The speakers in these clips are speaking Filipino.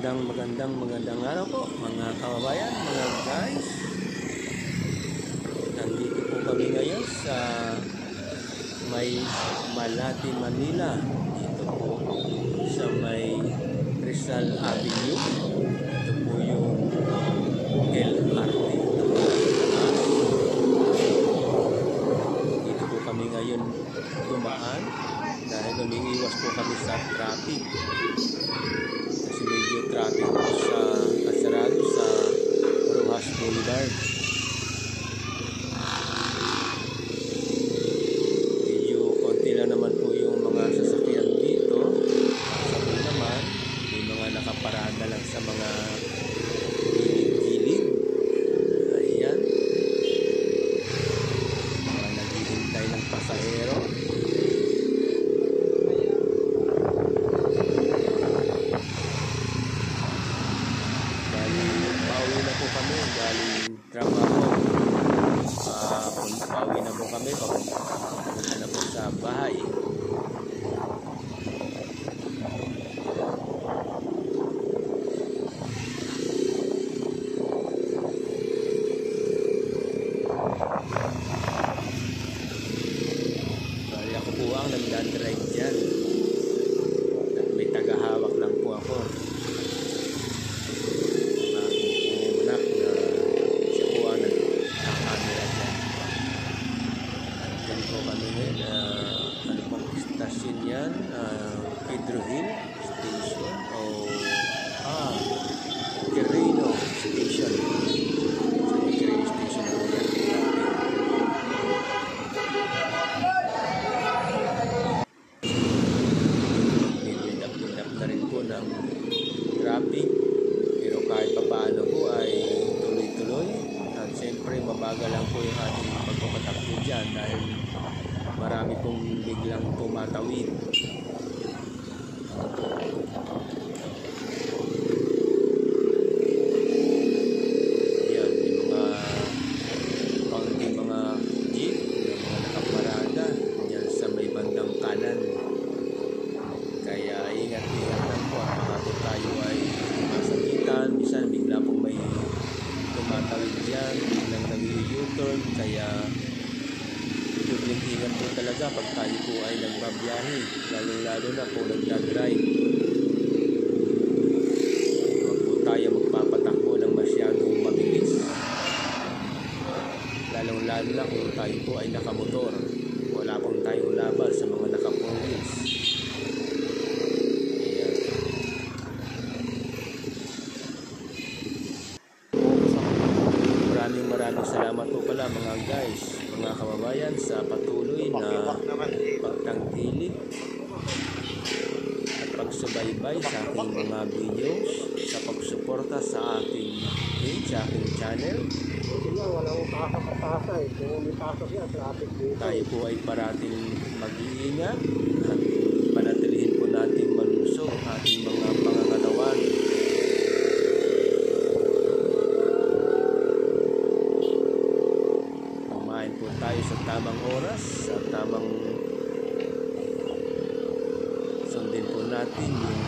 Magandang araw po mga kababayan, mga guys. Nandito po kami ngayon sa may Malate, Manila. Dito po sa may Rizal Avenue. Ito po yung LRT. Dito po kami ngayon dumaan dahil umiiwas po kami sa traffic. Kasi medyo traffic po sa kasarado sa Rojas Boulevard. Medyo konti lang naman po yung mga sasakyan dito. Sabi naman, may mga nakaparada lang sa mga gilid. Ayan. Mga naghihintay ng pasahero. Pauwi na po kami galing trabaho. Pauwi na po kami papunta na po sa bahay. Bali ako po ang nagdadrive dyan. At may tagahawak lang po ako. Station yan, Pedro Hill Station o Quirino Station. So, Quirino Station po yan. Bindap na rin po ng traffic, pero kahit pa paano po ay tuloy-tuloy. At siyempre mabagal lang po yung ating pagpapatakbo dyan dahil marami pong biglang tumatawid. Yan, yung mga kaunting mga jeep, yung mga nakaparada yan sa may bandang kanan. Kaya ingat-ingat lang po at baka po tayo ay masakitan. Minsan bigla pong may tumatawid dyan, biglang nag-u-turn. Kaya ingat po talaga pag tayo po ay nagbabiyahe, lalo na po nagdadrive. Huwag po tayo magpapatakbo ng masyadong mabilis, lalo na kung tayo po ay nakamotor. Wala pong tayong laban sa mga naka-4-wheels. Maraming salamat po pala mga guys, mga kababayan, sa patuloy na pagtangkilik at pagsubaybay sa aking mga videos, sa pagsuporta sa aking page, sa aking channel. Tayo po ay parating mag-iingat at panatilihin po natin malusog ating mga pangangatawan. Po tayo sa tamang oras, sa tamang sundin po natin yung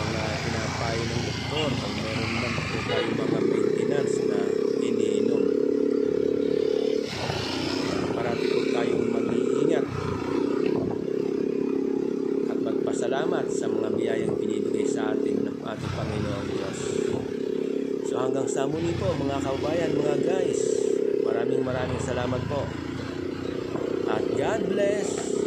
mga pinapayo ng doktor pag meron naman po tayo mga maintenance na iniinom. Parati po tayong mag-iingat at magpasalamat sa mga biyayang binibigay sa atin ng ating Panginoong Diyos. So hanggang sa muli po mga kababayan, mga guys, maraming salamat po. At God bless.